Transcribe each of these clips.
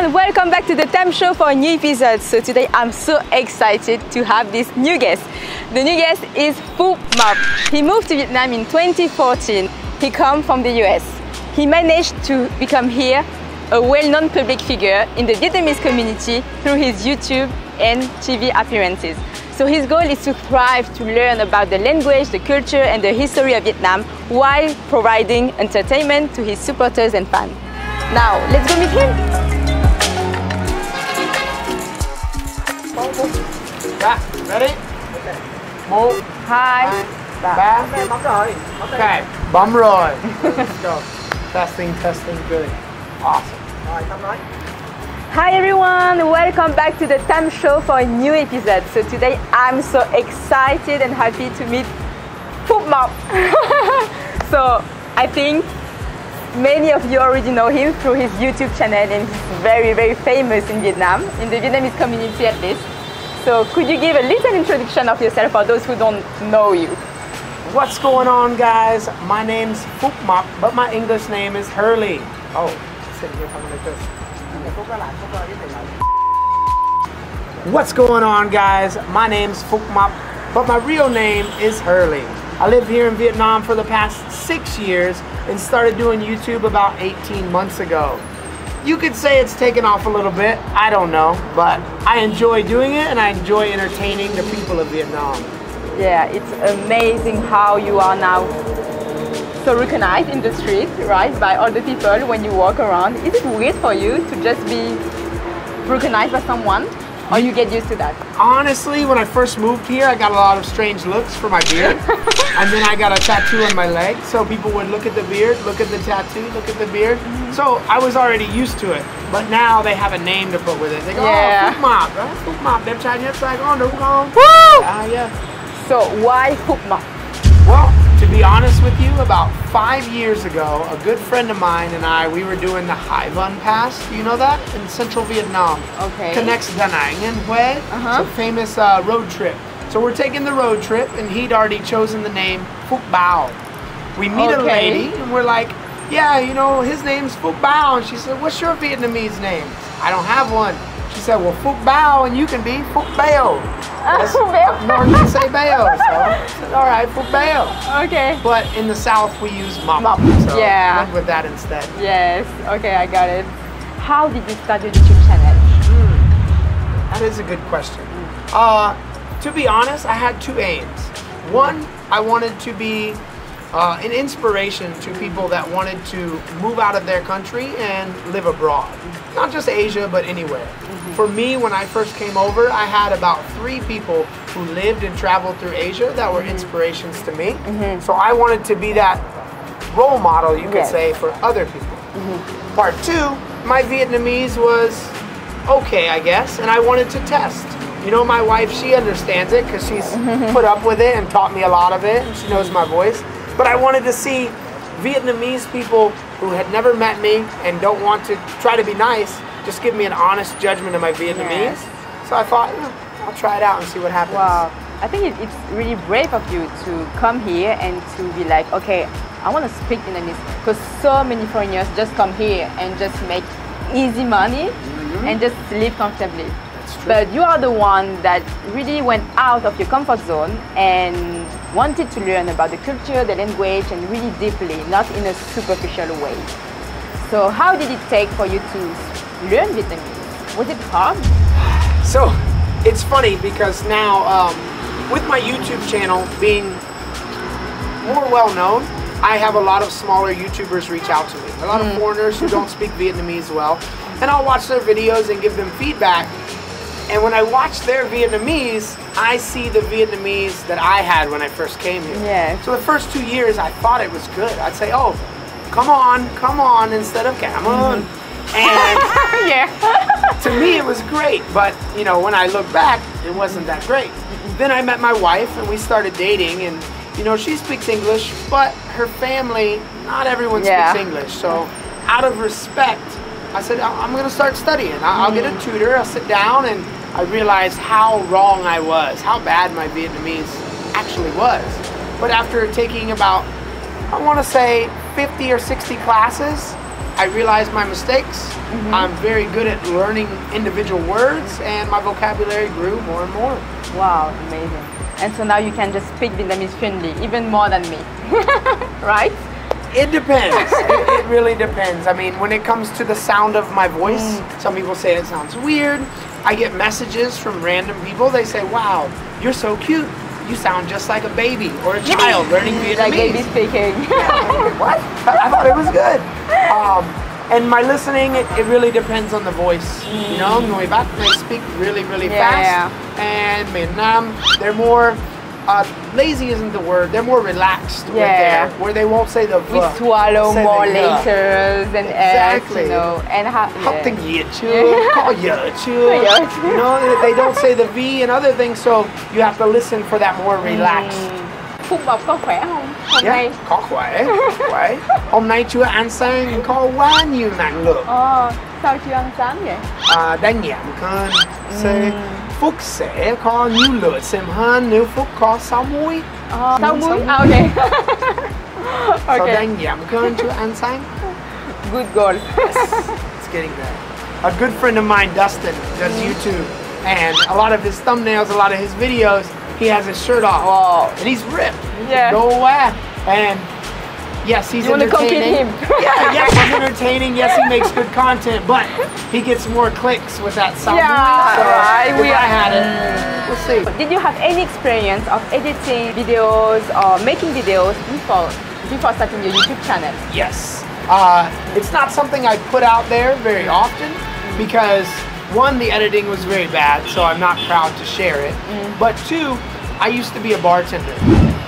everyone, welcome back to the Time Show for a new episode. So today I'm so excited to have this new guest. The new guest is Phuc Mập. He moved to Vietnam in 2014. He comes from the US. He managed to become here a well-known public figure in the Vietnamese community through his YouTube and TV appearances. So his goal is to thrive, to learn about the language, the culture and the history of Vietnam while providing entertainment to his supporters and fans. Now, let's go meet him. Ready? Okay. 1, 2, 3. Bấm rồi. Okay. Bấm rồi. Let's go. Testing, good. Awesome. Rồi, Tâm nói. Hi everyone, welcome back to the Time Show for a new episode. So today I'm so excited and happy to meet Phuc Mập. So I think many of you already know him through his YouTube channel and he's very famous in Vietnam, in the Vietnamese community at least. So could you give a little introduction of yourself for those who don't know you? What's going on, guys? My name's Phuc Map, but my English name is Hurley. Oh, sitting here coming like this. What's going on, guys? My name's Phuc Map, but my real name is Hurley. I lived here in Vietnam for the past 6 years and started doing YouTube about 18 months ago. You could say it's taken off a little bit, I don't know, but I enjoy doing it and I enjoy entertaining the people of Vietnam. Yeah, it's amazing how you are now so recognized in the street, right, by all the people when you walk around. Is it weird for you to just be recognized by someone, or you get used to that? Honestly, when I first moved here, I got a lot of strange looks for my beard. And then I got a tattoo on my leg, so people would look at the beard, look at the tattoo, look at the beard. So I was already used to it, but now they have a name to put with it. They go, yeah. Oh, Phuc Mập, Phuc Mập, đẹp trai nhất Sài Gòn, đúng không? Woo! Yeah. So why Phuc Mập? Well, to be honest with you, about 5 years ago, a good friend of mine and we were doing the Hai Van Pass. Do you know that? In central Vietnam. Okay. Connects Da Nang and Hue. It's a famous road trip. So we're taking the road trip and he'd already chosen the name Phuc Bao. We meet a lady and we're like, yeah, you know, his name's Phuc Bao. And she said, what's your Vietnamese name? I don't have one. She said, well, Phuc Bao and you can be Phuc Bao. Nor can say Bao, so I said, all right, Phuc Bao. Okay. But in the South we use Mập, so I went with that instead. Yes, okay, I got it. How did you start your YouTube channel? That is a good question. To be honest, I had 2 aims. One, I wanted to be an inspiration to people that wanted to move out of their country and live abroad. Not just Asia, but anywhere. For me, when I first came over, I had about 3 people who lived and traveled through Asia that were inspirations to me. So I wanted to be that role model, you could say, for other people. Part 2, my Vietnamese was okay, I guess, and I wanted to test. You know, my wife, she understands it because she's put up with it and taught me a lot of it, and she knows my voice. But I wanted to see Vietnamese people who had never met me and don't want to try to be nice, just give me an honest judgment of my Vietnamese. So I thought, I'll try it out and see what happens. Wow, I think it's really brave of you to come here and to be like, okay, I want to speak Vietnamese, because so many foreigners just come here and just make easy money and just live comfortably. But you are the one that really went out of your comfort zone and wanted to learn about the culture, the language, and really deeply, not in a superficial way. So how did it take for you to learn Vietnamese? Was it hard? So it's funny because now with my YouTube channel being more well known, I have a lot of smaller YouTubers reach out to me. A lot of foreigners who don't speak Vietnamese well. And I'll watch their videos and give them feedback. And when I watch their Vietnamese, I see the Vietnamese that I had when I first came here. Yeah. So the first 2 years, I thought it was good. I'd say, oh, come on, instead of come on. And to me, it was great. But, you know, when I look back, it wasn't that great. Then I met my wife and we started dating. And, you know, she speaks English, but her family, not everyone speaks English. So out of respect, I said, I'm going to start studying. I'll get a tutor, I'll sit down, and I realized how wrong I was, how bad my Vietnamese actually was. But after taking about, I want to say 50 or 60 classes, I realized my mistakes. I'm very good at learning individual words, and my vocabulary grew more and more. Wow, amazing. And so now you can just speak Vietnamese fluently, even more than me, right? It depends. It really depends. I mean, when it comes to the sound of my voice, some people say it sounds weird. I get messages from random people. They say, wow, you're so cute. You sound just like a baby or a child learning Vietnamese. Like baby speaking. What? I thought it was good. And my listening, it really depends on the voice. You know, Người Bắc, they speak really, really fast. And Vietnam, they're more, lazy isn't the word, they're more relaxed with their, where they won't say the V. We swallow more letters than exactly. S, you know. And how, Học tiếng Việt chưa? Có giờ chưa? You know, they don't say the V and other things, so you have to listen for that more relaxed. Phúc Mập có khỏe không? Hôm nay? Có khỏe. Hôm nay chưa ăn sáng, có quá nhiều năng lượng. Sao chưa ăn sáng vậy? Đang giảm cân. Phúc sẽ có nhiều lựa xem hơn nếu Phúc có 6 múi. 6 múi? Ok. So đang giảm cân chưa ăn sáng. Good goal. Yes, it's getting there. A good friend of mine, Dustin, does YouTube, and a lot of his thumbnails, a lot of his videos, he has his shirt off. Wow. And he's ripped. Yeah. Go away. And yes, he's you entertaining. You want to compete him? Yes, he's entertaining. Yes, he makes good content, but he gets more clicks with that sound. Yeah, so right. If I had it, we'll see. Did you have any experience of editing videos or making videos before starting your YouTube channel? Yes. It's not something I put out there very often because one, the editing was very bad, so I'm not proud to share it. But two, I used to be a bartender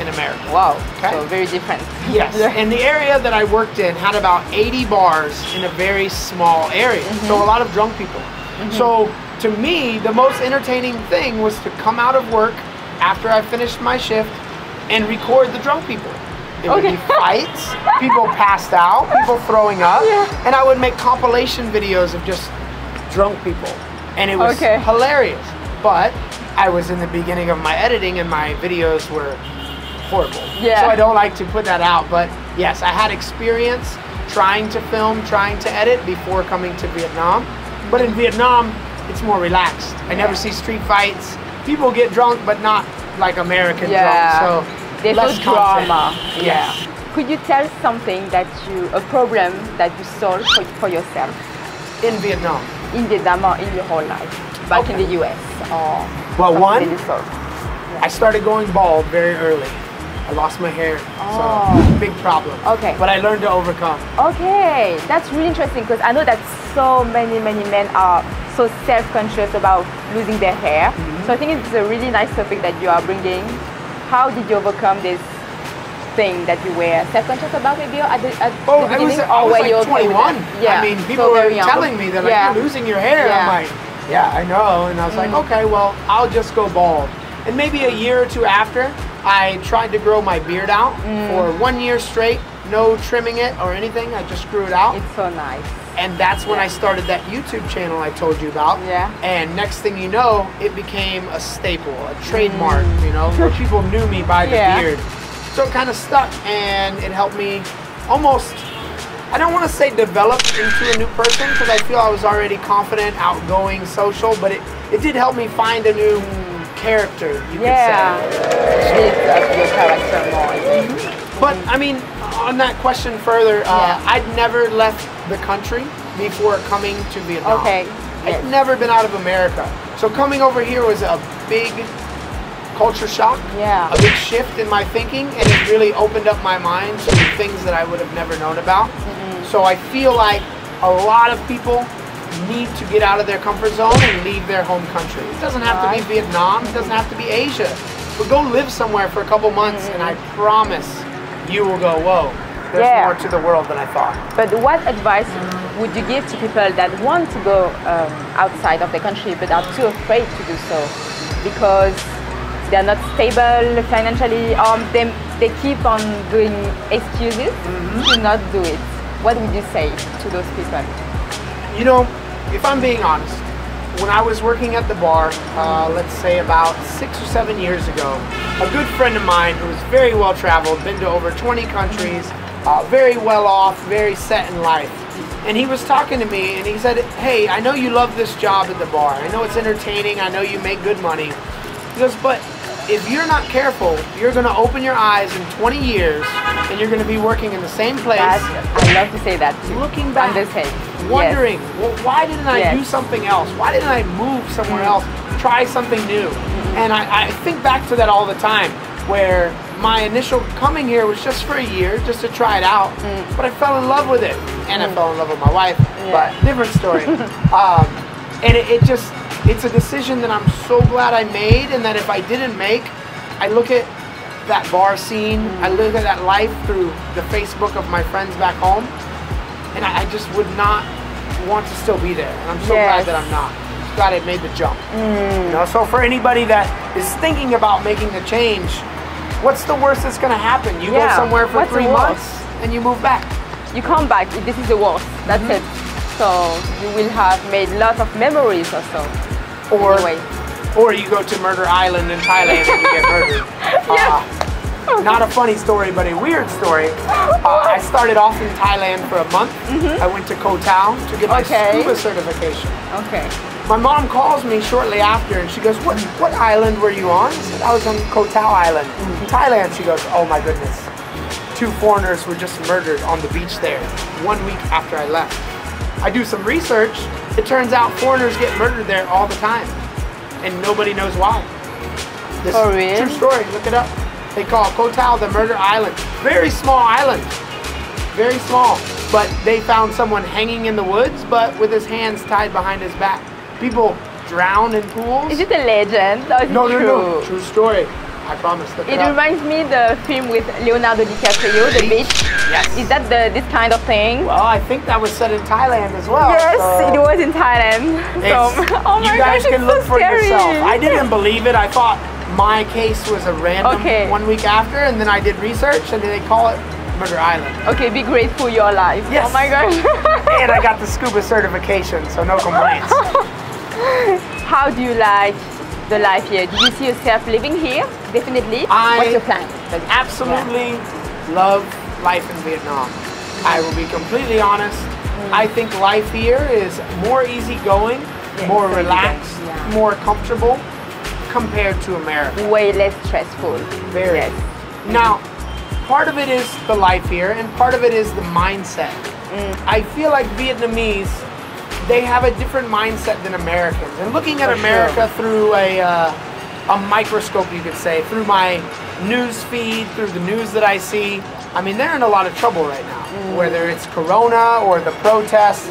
in America. Wow, okay? So very different. Yes, and the area that I worked in had about 80 bars in a very small area, so a lot of drunk people. So to me, the most entertaining thing was to come out of work after I finished my shift and record the drunk people. There would be fights, people passed out, people throwing up, and I would make compilation videos of just drunk people, and it was hilarious. But I was in the beginning of my editing and my videos were horrible. So I don't like to put that out, but yes, I had experience trying to film, trying to edit before coming to Vietnam. But in Vietnam, it's more relaxed. I never see street fights. People get drunk, but not like American drunk. So there's less no drama. Yes. Could you tell something that a problem that you solved for yourself? In Vietnam? In Vietnam or in your whole life? Back in the US? Or well, one, I started going bald very early. I lost my hair, so big problem. But I learned to overcome. That's really interesting because I know that so many men are so self-conscious about losing their hair. So I think it's a really nice topic that you are bringing. How did you overcome this thing that you were self-conscious about maybe at the beginning? I was like 21. I mean, people were telling me that like, you're losing your hair. I'm like, yeah, I know. And I was like, okay, well, I'll just go bald. And maybe a year or two after, I tried to grow my beard out for 1 year straight, no trimming it or anything. I just grew it out. It's so nice. And that's when I started that YouTube channel I told you about. And next thing you know, it became a staple, a trademark, you know, where people knew me by the beard. So it kind of stuck, and it helped me almost, I don't want to say develop into a new person, because I feel I was already confident, outgoing, social, but it did help me find a new character, you could say. Shapes up your character more. But I mean, on that question further, I'd never left the country before coming to Vietnam. I'd never been out of America. So coming over here was a big culture shock, a big shift in my thinking, and it really opened up my mind to things that I would have never known about. So I feel like a lot of people need to get out of their comfort zone and leave their home country. It doesn't have to be Vietnam, it doesn't have to be Asia. But go live somewhere for a couple months and I promise you will go, whoa, there's more to the world than I thought. But what advice would you give to people that want to go outside of the country but are too afraid to do so because they're not stable financially, or they keep on doing excuses to not do it? What would you say to those people? You know, if I'm being honest, when I was working at the bar, let's say about 6 or 7 years ago, a good friend of mine who was very well traveled, been to over 20 countries, very well off, very set in life, And he was talking to me and he said, hey, I know you love this job at the bar. I know it's entertaining. I know you make good money. He goes, but if you're not careful, you're going to open your eyes in 20 years and you're going to be working in the same place. I love to say that too. Looking back, Yes. wondering, well, why didn't I do something else? Why didn't I move somewhere else? Try something new. And I think back to that all the time, where my initial coming here was just for a year, just to try it out. But I fell in love with it. And I fell in love with my wife, but different story. And it's a decision that I'm so glad I made, and that if I didn't make, I look at that bar scene, I look at that life through the Facebook of my friends back home, and I just would not want to still be there. And I'm so glad that I'm not. I'm glad I made the jump. You know, so for anybody that is thinking about making the change, what's the worst that's going to happen? You go somewhere for 3 months and you move back. You come back. This is the worst. That's it. So you will have made lots of memories or so. Or you go to Murder Island in Thailand and you get murdered. Not a funny story, but a weird story. I started off in Thailand for a month. I went to KOH TAO to get my scuba certification. My mom calls me shortly after and she goes, what island were you on? I said, I was on KOH TAO Island in Thailand. She goes, oh my goodness. 2 foreigners were just murdered on the beach there 1 week after I left. I do some research. It turns out foreigners get murdered there all the time, and nobody knows why. This is true story. Look it up. They call KOH TAO the Murder Island. Very small island. Very small. But they found someone hanging in the woods, but with his hands tied behind his back. People drown in pools. Is it a legend? Or is it true? No. True story. I promise. Look it up. Reminds me the film with Leonardo DiCaprio, The Beach. Yes. Is that this kind of thing? Well, I think that was set in Thailand as well. Yes, so it was in Thailand. So, oh my you guys gosh, can look so for scary. yourself. I didn't believe it. I thought my case was a random 1 week after, and then I did research, and they call it Murder Island. Okay, be grateful you're alive. Yes. Oh my gosh. And I got the scuba certification, so no complaints. How do you like the life here? Do you see yourself living here? Definitely. What's your plan? Absolutely love life in Vietnam. I will be completely honest. I think life here is more easygoing, more relaxed, more comfortable compared to America. Way less stressful. Very. Now, part of it is the life here, and part of it is the mindset. I feel like Vietnamese, they have a different mindset than Americans. And looking at America through a microscope, you could say, through my news feed, through the news that I see, I mean, they're in a lot of trouble right now. Whether it's Corona or the protests,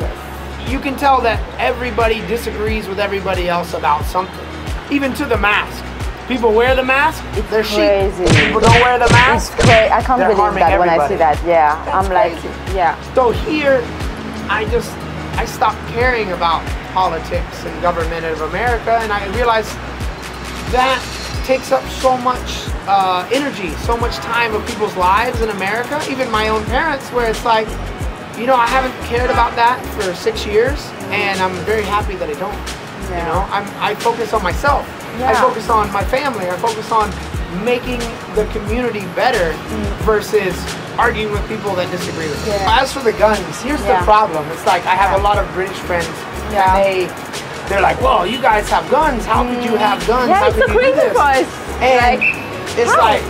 you can tell that everybody disagrees with everybody else about something. Even to the mask. People wear the mask, they're sheep. People don't wear the mask, it's crazy. I can't believe that when I see that. Yeah, That's I'm like, crazy. So here, I stopped caring about politics and government of America, and I realized that takes up so much energy, so much time of people's lives in America, even my own parents, where it's like, you know, I haven't cared about that for 6 years, and I'm very happy that I don't. You know, I focus on myself. I focus on my family. I focus on making the community better versus arguing with people that disagree with me. As for the guns, here's the problem. It's like I have a lot of British friends, and they're like, "Well, you guys have guns. How could you have guns? How could you do this?" And it's like,